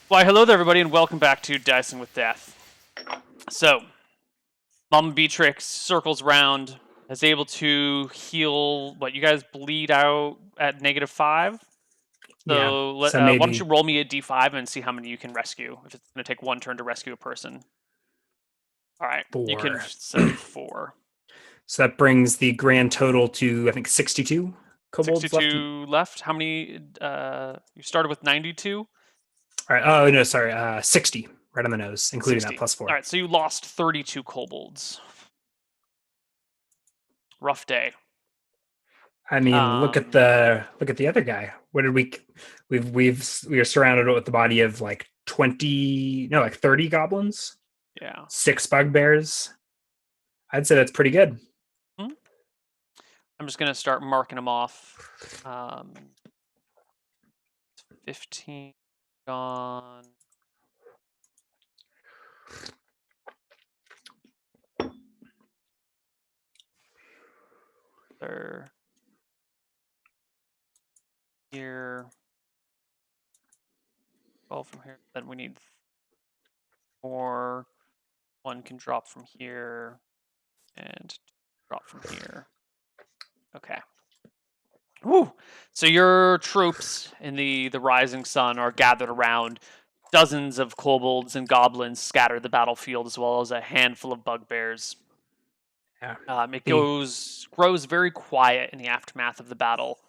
Why, hello there, everybody, and welcome back to Dicing with Death. So, Mama Beatrix circles round, is able to heal. What, you guys bleed out at -5? Yeah. So, So why don't you maybe roll me a d5 and see how many you can rescue? If it's going to take one turn to rescue a person. All right, you can 4. send 4. So that brings the grand total to, I think, 62 kobolds left. 62 left. How many? You started with 92? All right. Oh, no, sorry. 60, right on the nose, including that 60. plus All 4. right, so you lost 32 kobolds. Rough day. I mean, look at the other guy. What did we are surrounded with the body of like 20, no, like 30 goblins, Yeah. 6 bugbears. I'd say that's pretty good. Hmm? I'm just going to start marking them off. 15 gone. They're here. 12 from here. Then we need 4. 1 can drop from here. And drop from here. Okay. Woo! So your troops in the rising sun are gathered around. Dozens of kobolds and goblins scatter the battlefield, as well as a handful of bugbears. Yeah. It The grows very quiet in the aftermath of the battle.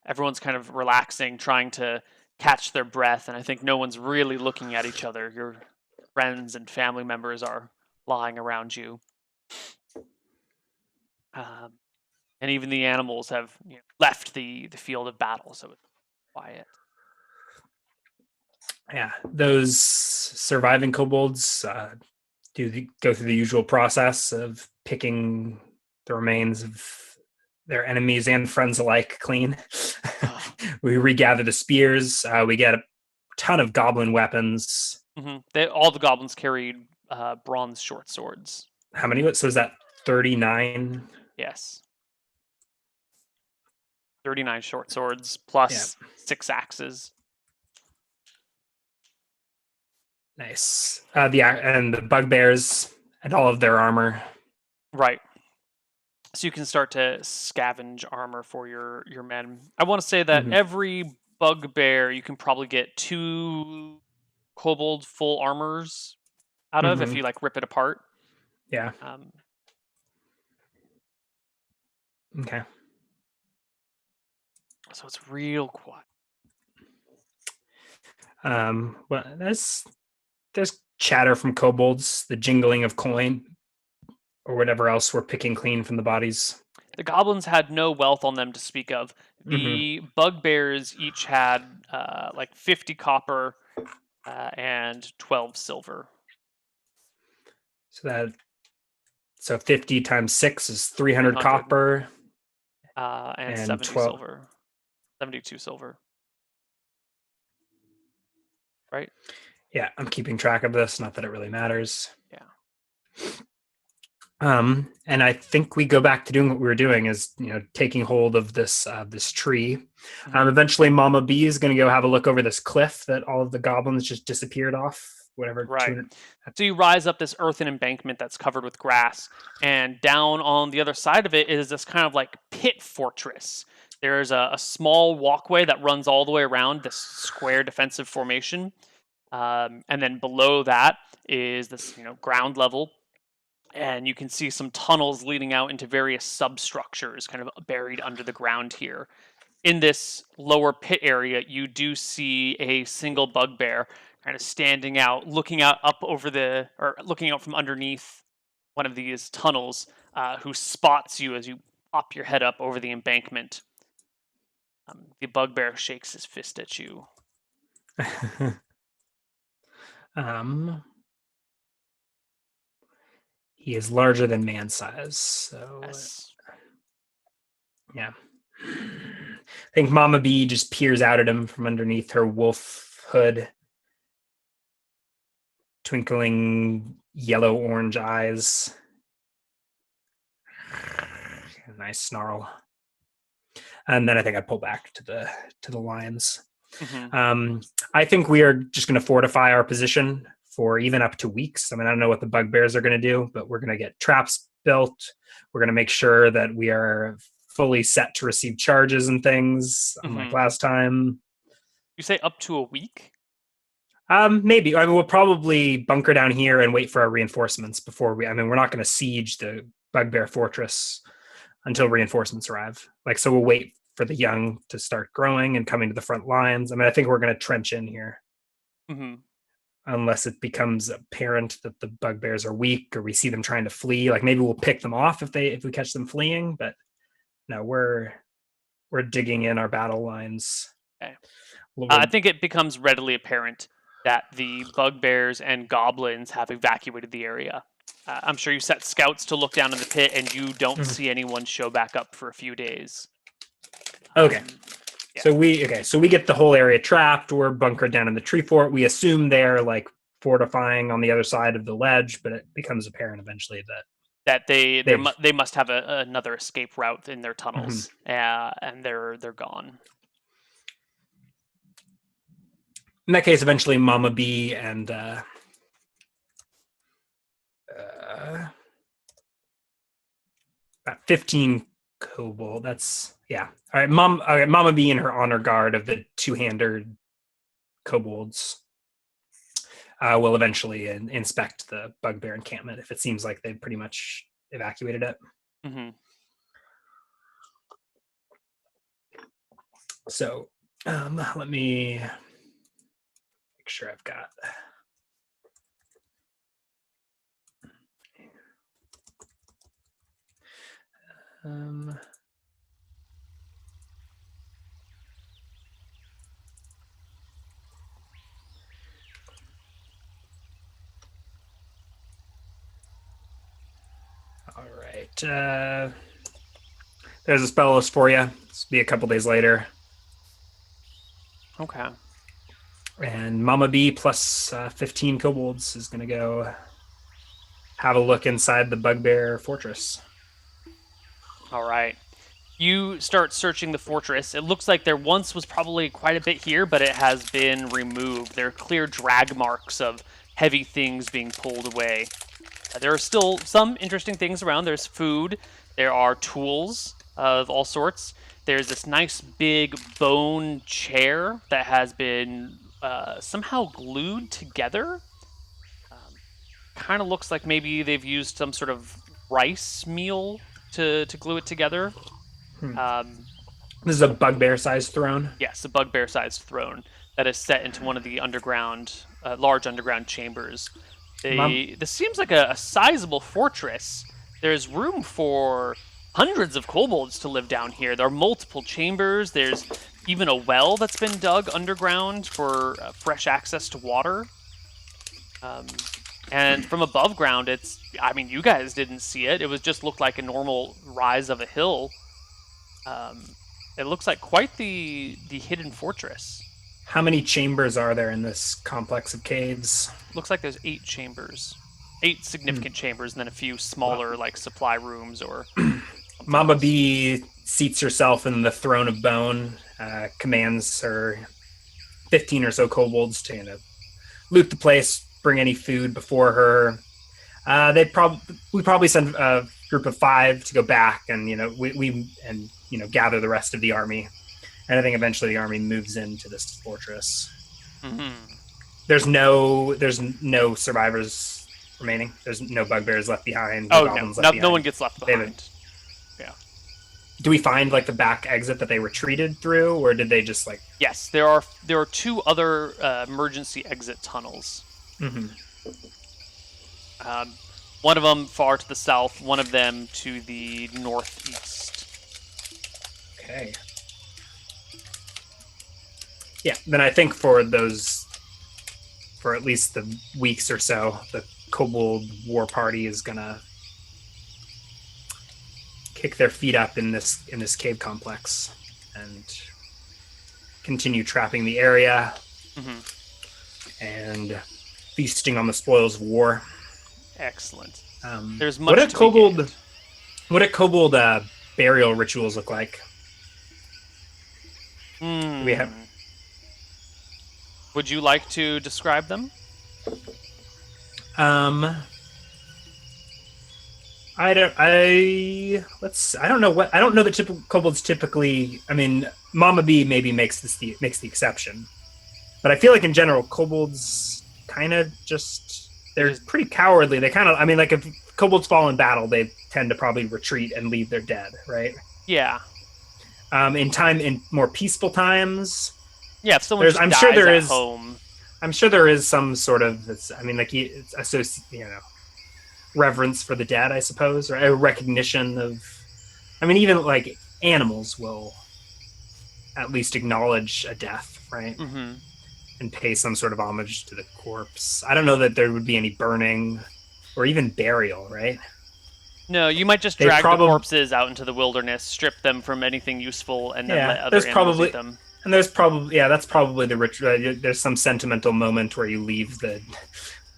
Everyone's kind of relaxing, trying to catch their breath, and I think no one's really looking at each other. Your friends and family members are lying around you. And even the animals have left the field of battle, so it's quiet. Yeah, those surviving kobolds go through the usual process of picking the remains of their enemies and friends alike clean. We regather the spears. We get a ton of goblin weapons. All the goblins carried bronze short swords. How many? So is that 39? Yes. 39 short swords Yeah, plus 6 axes. nice. The bugbears and all of their armor. Right. So you can start to scavenge armor for your men. I want to say that every bugbear you can probably get 2 kobold full armors out of if you like rip it apart. Yeah. Okay. So it's real quiet. Well, there's chatter from kobolds, the jingling of coin, or whatever else we're picking clean from the bodies. The goblins had no wealth on them to speak of. The bugbears each had like 50 copper and 12 silver. So 50 times 6 is 300 copper. And 70 12. silver. 72 silver. Right? Yeah, I'm keeping track of this. Not that it really matters. Yeah. And I think we go back to doing what we were doing, is taking hold of this tree. Eventually, Mama B is going to go have a look over this cliff that all of the goblins just disappeared off. Whatever. Right. So you rise up this earthen embankment that's covered with grass, and down on the other side of it is this kind of like pit fortress. There's a small walkway that runs all the way around this square defensive formation, and then below that is this ground level, and you can see some tunnels leading out into various substructures kind of buried under the ground here. In this lower pit area, you do see a single bugbear kind of standing out, looking out looking out from underneath one of these tunnels, who spots you as you pop your head up over the embankment. The bugbear shakes his fist at you. He is larger than man size, so Yes. Yeah. I think Mama B just peers out at him from underneath her wolf hood. Twinkling yellow-orange eyes. Nice snarl. And then I think I pull back to the lions. Mm-hmm. I think we are just going to fortify our position for even up to weeks. I mean, I don't know what the bugbears are going to do, but we're going to get traps built. We're going to make sure that we are fully set to receive charges and things, unlike last time. You say up to a week? Maybe. I mean, we'll probably bunker down here and wait for our reinforcements before we. I mean, we're not going to siege the bugbear fortress until reinforcements arrive. So we'll wait for the young to start growing and coming to the front lines. I mean, I think we're going to trench in here. Mm-hmm. Unless it becomes apparent that the bugbears are weak or we see them trying to flee. Maybe we'll pick them off if we catch them fleeing, but no, we're digging in our battle lines. Okay. I think it becomes readily apparent that the bugbears and goblins have evacuated the area. I'm sure you set scouts to look down in the pit and you don't see anyone show back up for a few days. Okay. Yeah. So we get the whole area trapped. We're bunkered down in the tree fort. We assume they're fortifying on the other side of the ledge, but it becomes apparent eventually that they must have another escape route in their tunnels, and they're gone. In that case, eventually Mama B and about 15 kobold. That's All right, Mama B and her honor guard of the two-handed kobolds will eventually inspect the bugbear encampment if it seems like they've pretty much evacuated it. Mm-hmm. So let me make sure I've got. All right. There's a spell list for you. This will be a couple days later. Okay. And Mama B plus 15 kobolds is going to go have a look inside the bugbear fortress. All right. You start searching the fortress. It looks like there once was probably quite a bit here, but it has been removed. There are clear drag marks of heavy things being pulled away. There are still some interesting things around. There's food. There are tools of all sorts. There's this nice big bone chair that has been somehow glued together. Kind of looks like maybe they've used some sort of rice meal to glue it together. This is a bugbear-sized throne? Yes, a bugbear-sized throne that is set into one of the large underground chambers. This seems like a sizable fortress. There's room for hundreds of kobolds to live down here. There are multiple chambers. There's even a well that's been dug underground for fresh access to water. And from above ground, you guys didn't see it. It just looked like a normal rise of a hill. It looks like quite the hidden fortress. How many chambers are there in this complex of caves? Looks like there's 8 chambers. 8 significant chambers, and then a few smaller, supply rooms or... Mama B seats herself in the throne of bone, commands her 15 or so kobolds to loot the place, bring any food before her. We probably send a group of 5 to go back and gather the rest of the army. And I think eventually the army moves into this fortress. Mm-hmm. There's no survivors remaining. There's no bugbears left behind. No goblins left behind. No one gets left behind. Yeah. Do we find the back exit that they retreated through, or did they just Yes, there are 2 other emergency exit tunnels. Mm-hmm. One of them far to the south, one of them to the northeast. Okay. Yeah, then I think for at least the weeks or so, the kobold war party is gonna kick their feet up in this cave complex and continue trapping the area and feasting on the spoils of war. Excellent. There's much what do kobold burial rituals look like? Mm. Would you like to describe them? Um, I don't. I don't know what. I don't know that kobolds typically. I mean, Mama B maybe makes the exception, but I feel like in general, kobolds kind of just they're Just pretty cowardly. They kind of. I mean, like if kobolds fall in battle, they tend to probably retreat and leave their dead, right? yeah, In more peaceful times, yeah. If someone there's. just dies at home, I'm sure there is some sort of. I mean, like it's reverence for the dead, I suppose, or a recognition of. I mean, even like animals will at least acknowledge a death, right? mm-hmm. And pay some sort of homage to the corpse. I don't know that there would be any burning or even burial, right? No, you might just They drag the probably, corpses out into the wilderness, strip them from anything useful, and then yeah, let other there's animals probably, eat them. and there's probably, yeah, that's probably the ritual. There's some sentimental moment where you leave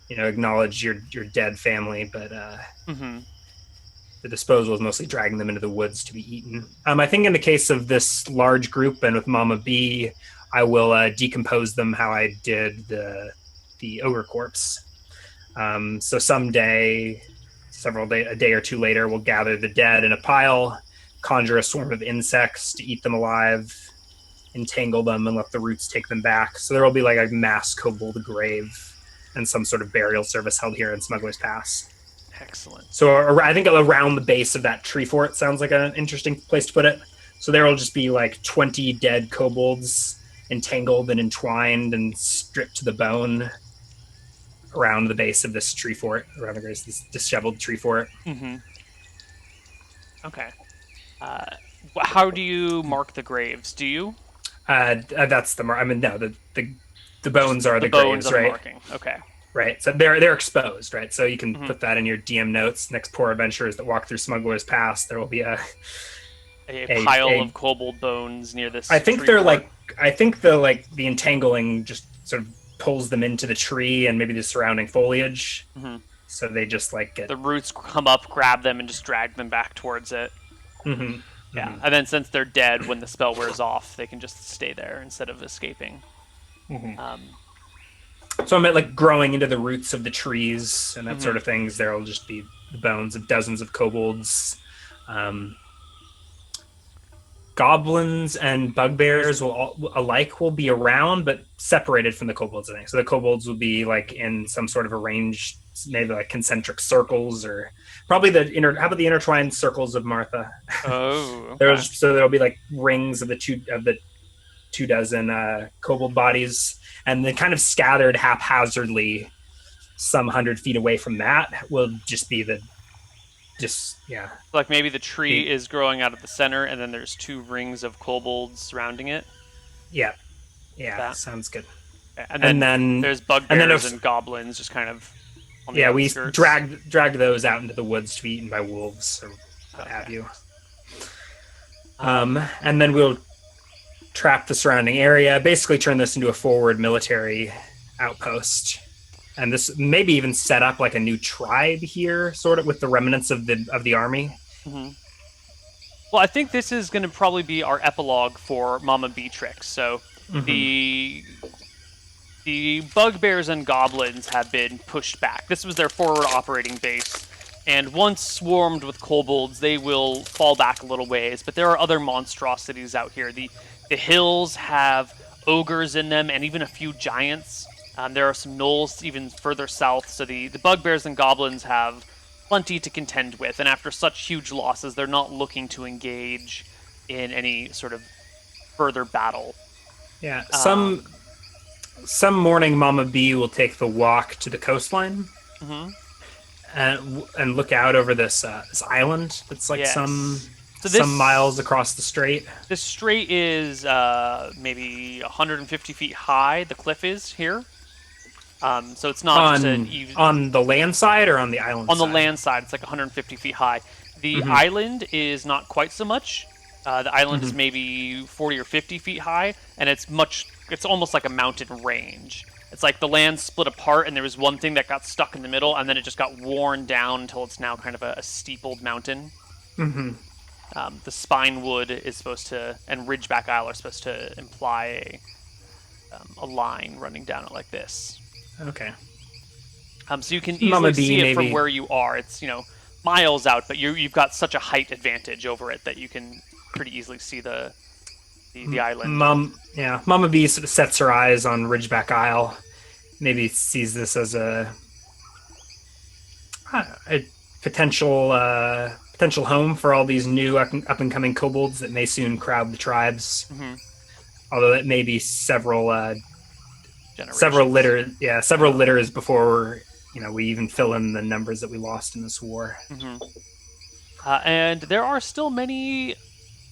acknowledge your dead family, but Mm-hmm. the disposal is mostly dragging them into the woods to be eaten. I think in the case of this large group and with Mama B, I will decompose them how I did the ogre corpse. So someday, a day or two later, we'll gather the dead in a pile, conjure a swarm of insects to eat them alive, entangle them, and let the roots take them back. So there will be like a mass kobold grave and some sort of burial service held here in Smuggler's Pass. Excellent. So I think around the base of that tree fort sounds like an interesting place to put it. So there will just be like 20 dead kobolds entangled and entwined and stripped to the bone around the base of this tree fort, around this disheveled tree fort. Mm-hmm. Okay. Uh, how do you mark the graves? Do you That's the I mean, no, the just bones are the the bones graves, are the right? marking? Okay. Right. So they're exposed, right? So you can Mm-hmm. put that in your DM notes. Next poor adventurers that walk through Smuggler's Pass, there will be A a pile a. of kobold bones near I this think tree they're fort. like the entangling just sort of pulls them into the tree and maybe the surrounding foliage. Mm-hmm. So they just like get. The roots come up, grab them, and just drag them back towards it. Mm-hmm, Yeah, mm-hmm, and then since they're dead, when the spell wears off, they can just stay there instead of escaping. mm-hmm. Um, So I'm at like growing into the roots of the trees and that sort mm-hmm. of things. There will just be the bones of dozens of kobolds. Um, Goblins and bugbears will be around, but separated from the kobolds. I think so. The kobolds will be like in some sort of arranged, maybe like concentric circles, or probably the inner. How about the intertwined circles of Martha? Oh, okay. There'll be like rings of the 2 dozen kobold bodies, and then kind of scattered haphazardly some 100 feet away from that will just be yeah. Like maybe the tree the, is growing out of the center, and then there's two rings of kobolds surrounding it. yeah, yeah, That, sounds good. and And then then there's and then bugbears and goblins just kind of on the yeah, we outskirts. dragged those out into the woods to be eaten by wolves or what have Okay. you. Um, And then we'll trap the surrounding area, basically turn this into a forward military outpost. And this maybe even set up like a new tribe here, sort of with the remnants of the army. mhm. Well, I think this is going to probably be our epilogue for Mama Beatrix. So Mm-hmm. the bugbears and goblins have been pushed back. This was their forward operating base. And once swarmed with kobolds, they will fall back a little ways. But there are other monstrosities out here. The hills have ogres in them and even a few giants. There are some gnolls even further south. So the bugbears and goblins have plenty to contend with. And after such huge losses, they're not looking to engage in any sort of further battle. Yeah, Um, some morning, Mama B will take the walk to the coastline mhm. and look out over this island that's like Yes. So some miles across the strait. this strait is maybe 150 feet high. The cliff is here. So it's not just an even On the land side or on the island on the side. land side. It's like 150 feet high. The Mm-hmm. island is not quite so much. The island is Mm-hmm. maybe 40 or 50 feet high, and it's much. It's almost like a mountain range. It's like the land split apart, and there was one thing that got stuck in the middle, and then it just got worn down until it's now kind of a steepled mountain. Mm-hmm. The spine wood is supposed to, and Ridgeback Isle are supposed to imply a line running down it like this. Okay. So you can Mama easily B, see it from maybe. where you are. It's miles out, but you've got such a height advantage over it that you can pretty easily see the island. Yeah, Mama B sort of sets her eyes on Ridgeback Isle. Maybe sees this as a potential home for all these new up and coming kobolds that may soon crowd the tribes. Mm-hmm. Although it may be several Generations. several litters before we even fill in the numbers that we lost in this war. Mm-hmm. And there are still many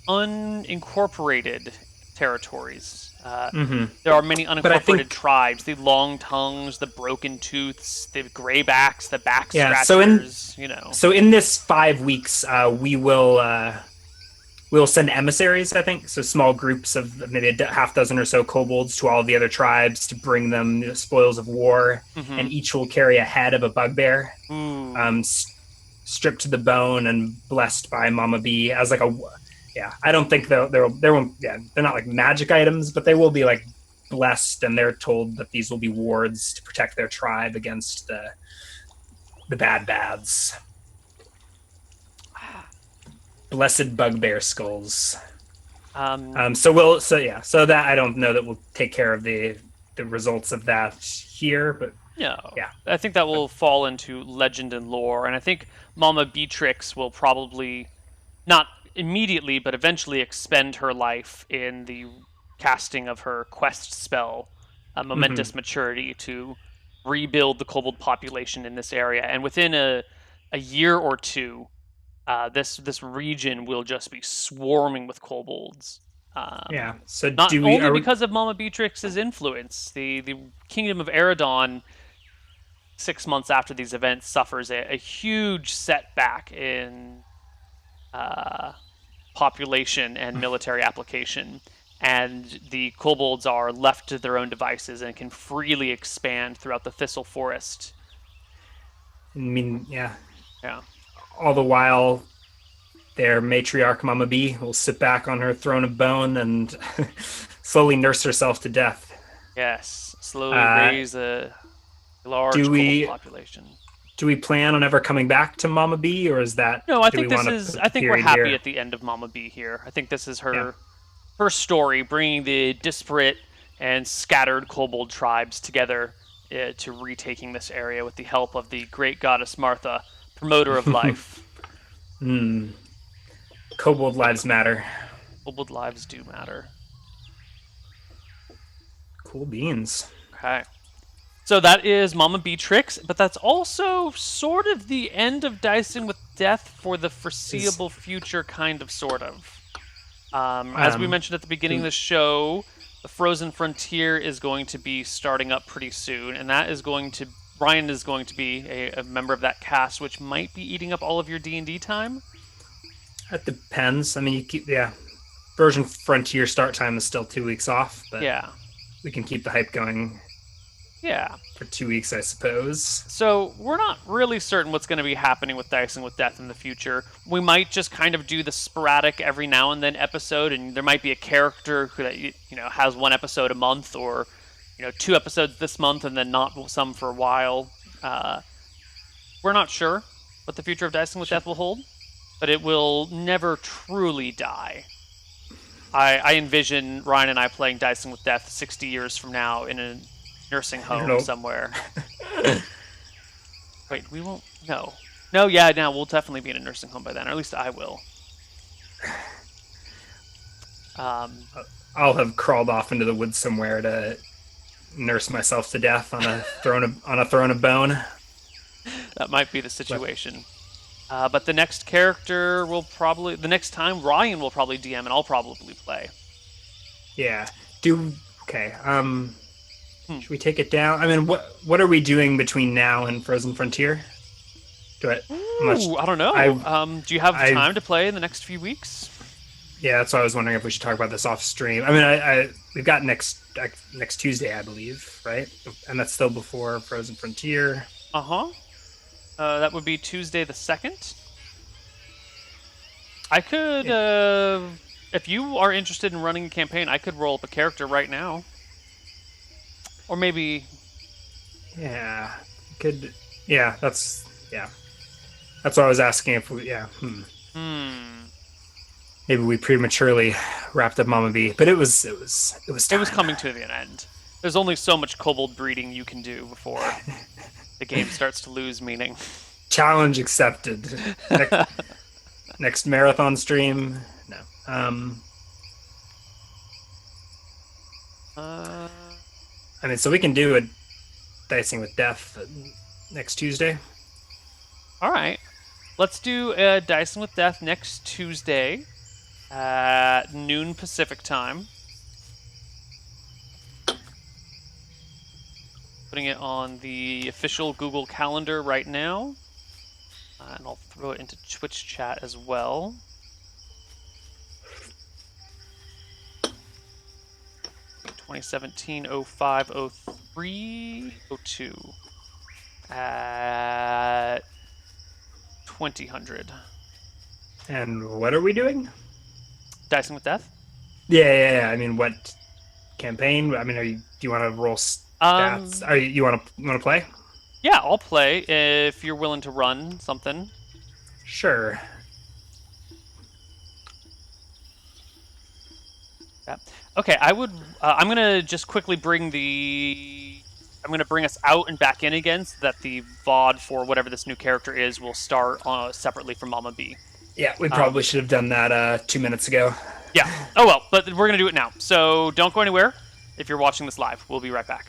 unincorporated territories. Mm-hmm. There are many But I unincorporated think tribes: the Long Tongues, the Broken Tooths, the Greybacks, the Back yeah. Scratchers. So in this 5 weeks, we'll send emissaries, I think, so small groups of maybe a half dozen or so kobolds to all the other tribes to bring them the spoils of war, Mm-hmm. and each will carry a head of a bugbear, Ooh. stripped to the bone and blessed by Mama B as like a yeah. I don't think they're not like magic items, but they will be like blessed, and they're told that these will be wards to protect their tribe against the bad bads. Blessed bugbear skulls. So that I don't know that we'll take care of the results of that here, but No. yeah. I think that will fall into legend and lore, and I think Mama Beatrix will probably not immediately, but eventually expend her life in the casting of her quest spell, Mm-hmm. Momentous Maturity, to rebuild the kobold population in this area. And within a year or two, this region will just be swarming with kobolds. Yeah. So Not do we only are we, because of Mama Beatrix's influence, the Kingdom of Eridon, 6 months after these events, suffers a huge setback in population and military application, and the kobolds are left to their own devices and can freely expand throughout the Thistle Forest. I mean, yeah. Yeah. All the while, their matriarch Mama B will sit back on her throne of bone and slowly nurse herself to death. Yes. Slowly Uh, raise a do large kobold we population. do we plan on ever coming back to Mama B, or is that No, I do we think want this to is. put I the think we're period happy here? at the end of Mama B here. I think this is Yeah. her story, bringing the disparate and scattered kobold tribes together to retaking this area with the help of the great goddess Martha, promoter of life. Hmm. Kobold lives matter. Kobold lives do matter. Cool beans. Okay. So that is Mama Beatrix, but that's also sort of the end of Dicing with Death for the Is foreseeable future, kind of, sort of. As we um mentioned at the beginning of the show, the Frozen Frontier is going to be starting up pretty soon, and that is going to Ryan is going to be a member of that cast, which might be eating up all of your D&D time. It depends. I mean, you keep version Frontier start time is still 2 weeks off, but Yeah, we can keep the hype going yeah. for 2 weeks, I suppose. So we're not really certain what's going to be happening with Dicing with Death in the future. We might just kind of do the sporadic every now and then episode, and there might be a character who that has one episode a month, or 2 episodes this month and then not some for a while. We're not sure what the future of Dicing with Death will hold, but it will never truly die. I envision Ryan and I playing Dicing with Death 60 years from now in a nursing I don't home know. somewhere. Wait, we won't. No. No, yeah, no, we'll definitely be in a nursing home by then, or at least I will. I'll have crawled off into the woods somewhere to nurse myself to death on a throne of bone. That might be the situation. But the next character the next time Ryan will probably DM, and I'll probably play. Yeah. Okay. Should we take it down? I mean, what are we doing between now and Frozen Frontier? I don't know. Do you have time to play in the next few weeks? Yeah, that's why I was wondering if we should talk about this off stream. I mean, we've got next Tuesday, I believe, right? And that's still before Frozen Frontier. Uh-huh. That would be Tuesday the 2nd. I could, if you are interested in running a campaign, I could roll up a character right now. Or maybe... Yeah. Could... Yeah, that's... Yeah. That's what I was asking if we... Yeah. Maybe we prematurely wrapped up Mama B, but it was time. It was coming to the end. There's only so much kobold breeding you can do before the game starts to lose meaning. Challenge accepted. Next marathon stream. No. I mean, so we can do a dicing with death next Tuesday. All right. Let's do a dicing with death next Tuesday at noon Pacific time. Putting it on the official Google Calendar right now. And I'll throw it into Twitch chat as well. (2017-05-03-02) at 2000. And what are we doing? Dicing with Death? Yeah. I mean, what campaign? I mean, do you want to roll stats? You want to play? Yeah, I'll play if you're willing to run something. Sure. Yeah. Okay, I'm gonna just quickly bring I'm gonna bring us out and back in again so that the VOD for whatever this new character is will start separately from Mama B. Yeah, we probably should have done that 2 minutes ago. Yeah. Oh well, but we're gonna do it now. So don't go anywhere if you're watching this live. We'll be right back.